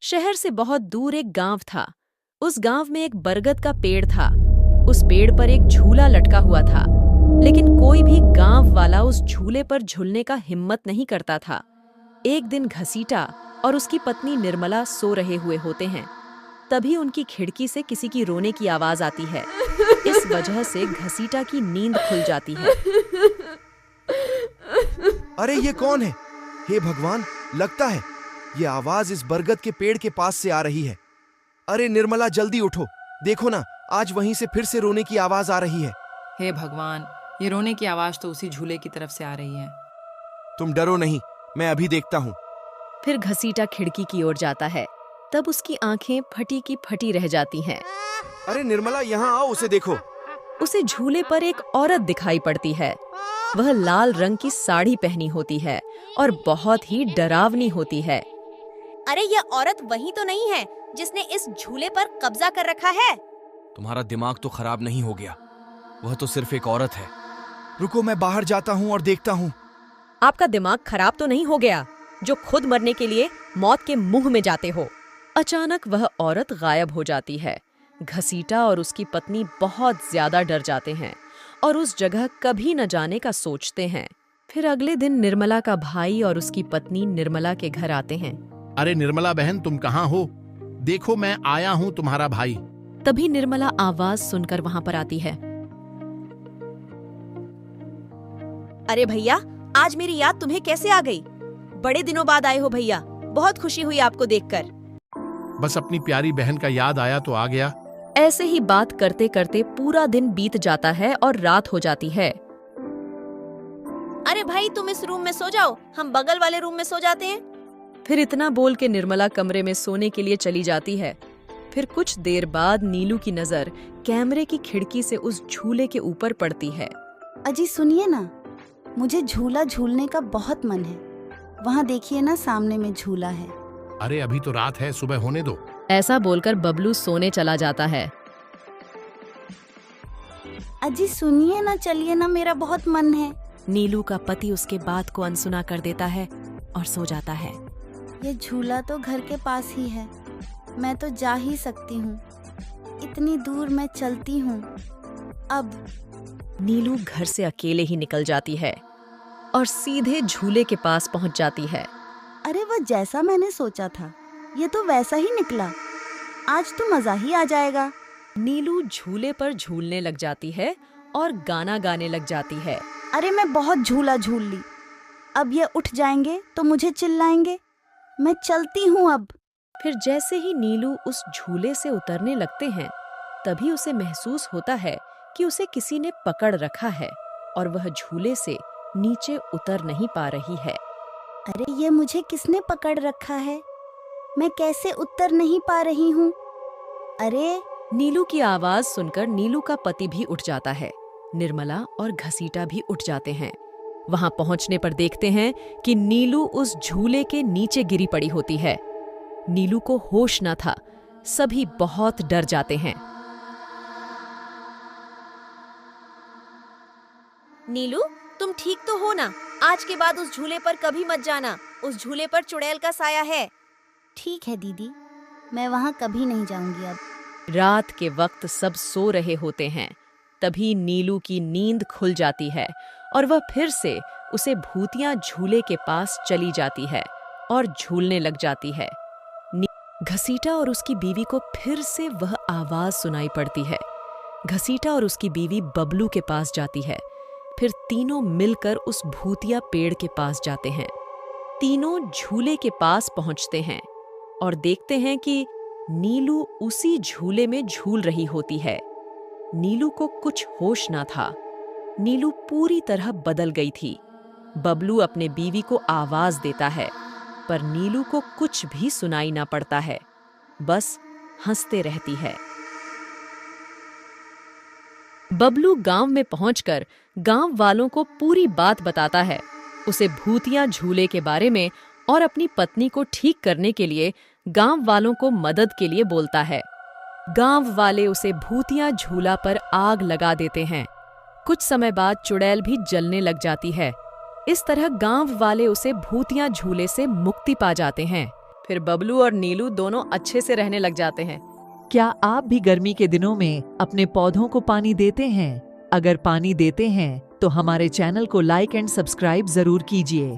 शहर से बहुत दूर एक गांव था। उस गांव में एक बरगद का पेड़ था। उस पेड़ पर एक झूला लटका हुआ था, लेकिन कोई भी गांव वाला उस झूले पर झूलने का हिम्मत नहीं करता था। एक दिन घसीटा और उसकी पत्नी निर्मला सो रहे हुए होते हैं। तभी उनकी खिड़की से किसी की रोने की आवाज आती है। इस वजह से घसीटा की नींद खुल जाती है। अरे ये कौन है? हे भगवान, लगता है ये आवाज इस बरगद के पेड़ के पास से आ रही है। अरे निर्मला, जल्दी उठो, देखो ना, आज वहीं से फिर से रोने की आवाज आ रही है। हे भगवान, ये रोने की आवाज तो उसी झूले की तरफ से आ रही है। तुम डरो नहीं, मैं अभी देखता हूँ। फिर घसीटा खिड़की की ओर जाता है। तब उसकी आंखें फटी की फटी रह जाती हैं। अरे निर्मला, यहाँ आओ, उसे देखो। उसे झूले पर एक औरत दिखाई पड़ती है। वह लाल रंग की साड़ी पहनी होती है और बहुत ही डरावनी होती है। अरे ये औरत वही तो नहीं है जिसने इस झूले पर कब्जा कर रखा है? तुम्हारा दिमाग तो खराब नहीं हो गया? वह तो सिर्फ एक औरत है। रुको, मैं बाहर जाता हूँ और देखता हूँ। आपका दिमाग खराब तो नहीं हो गया जो खुद मरने के लिए मौत के मुंह में जाते हो? अचानक वह औरत गायब हो जाती है। घसीटा और उसकी पत्नी बहुत ज्यादा डर जाते हैं और उस जगह कभी न जाने का सोचते हैं। फिर अगले दिन निर्मला का भाई और उसकी पत्नी निर्मला के घर आते हैं। अरे निर्मला बहन, तुम कहाँ हो? देखो, मैं आया हूँ, तुम्हारा भाई। तभी निर्मला आवाज सुनकर वहां पर आती है। अरे भैया, आज मेरी याद तुम्हें कैसे आ गई? बड़े दिनों बाद आए हो भैया, बहुत खुशी हुई आपको देखकर। बस अपनी प्यारी बहन का याद आया तो आ गया। ऐसे ही बात करते करते पूरा दिन बीत जाता है और रात हो जाती है। अरे भाई, तुम इस रूम में सो जाओ, हम बगल वाले रूम में सो जाते हैं। फिर इतना बोल के निर्मला कमरे में सोने के लिए चली जाती है। फिर कुछ देर बाद नीलू की नजर कैमरे की खिड़की से उस झूले के ऊपर पड़ती है। अजी सुनिए ना, मुझे झूला झूलने का बहुत मन है। वहाँ देखिए ना, सामने में झूला है। अरे अभी तो रात है, सुबह होने दो। ऐसा बोलकर बबलू सोने चला जाता है। अजी सुनिए ना, चलिए ना, मेरा बहुत मन है। नीलू का पति उसके बात को अनसुना कर देता है और सो जाता है। ये झूला तो घर के पास ही है, मैं तो जा ही सकती हूँ। इतनी दूर मैं चलती हूँ। अब नीलू घर से अकेले ही निकल जाती है और सीधे झूले के पास पहुंच जाती है। अरे वह जैसा मैंने सोचा था, ये तो वैसा ही निकला। आज तो मजा ही आ जाएगा। नीलू झूले पर झूलने लग जाती है और गाना गाने लग जाती है। अरे मैं बहुत झूला झूल ली, अब ये उठ जाएंगे तो मुझे चिल्लाएंगे। मैं चलती हूँ अब। फिर जैसे ही नीलू उस झूले से उतरने लगते हैं, तभी उसे महसूस होता है कि उसे किसी ने पकड़ रखा है और वह झूले से नीचे उतर नहीं पा रही है। अरे ये मुझे किसने पकड़ रखा है? मैं कैसे उतर नहीं पा रही हूँ? अरे नीलू की आवाज सुनकर नीलू का पति भी उठ जाता है। निर्मला और घसीटा भी उठ जाते हैं। वहां पहुंचने पर देखते हैं कि नीलू उस झूले के नीचे गिरी पड़ी होती है। नीलू को होश न था। सभी बहुत डर जाते हैं। नीलू, तुम ठीक तो हो ना? आज के बाद उस झूले पर कभी मत जाना। उस झूले पर चुड़ैल का साया है। ठीक है दीदी, मैं वहाँ कभी नहीं जाऊंगी अब। रात के वक्त सब सो रहे होते हैं। तभी नीलू की नींद खुल जाती है और वह फिर से उसे भूतिया झूले के पास चली जाती है और झूलने लग जाती है। घसीटा और उसकी बीवी को फिर से वह आवाज सुनाई पड़ती है। घसीटा और उसकी बीवी बबलू के पास जाती है। फिर तीनों मिलकर उस भूतिया पेड़ के पास जाते हैं। तीनों झूले के पास पहुंचते हैं और देखते हैं कि नीलू उसी झूले में झूल रही होती है। नीलू को कुछ होश ना था। नीलू पूरी तरह बदल गई थी। बबलू अपने बीवी को आवाज देता है, पर नीलू को कुछ भी सुनाई ना पड़ता है, बस हंसते रहती है। बबलू गांव में पहुंचकर गांव वालों को पूरी बात बताता है। उसे भूतिया झूले के बारे में और अपनी पत्नी को ठीक करने के लिए गांव वालों को मदद के लिए बोलता है। गांव वाले उसे भूतिया झूला पर आग लगा देते हैं। कुछ समय बाद चुड़ैल भी जलने लग जाती है। इस तरह गांव वाले उसे भूतिया झूले से मुक्ति पा जाते हैं। फिर बबलू और नीलू दोनों अच्छे से रहने लग जाते हैं। क्या आप भी गर्मी के दिनों में अपने पौधों को पानी देते हैं? अगर पानी देते हैं तो हमारे चैनल को लाइक एंड सब्सक्राइब जरूर कीजिए।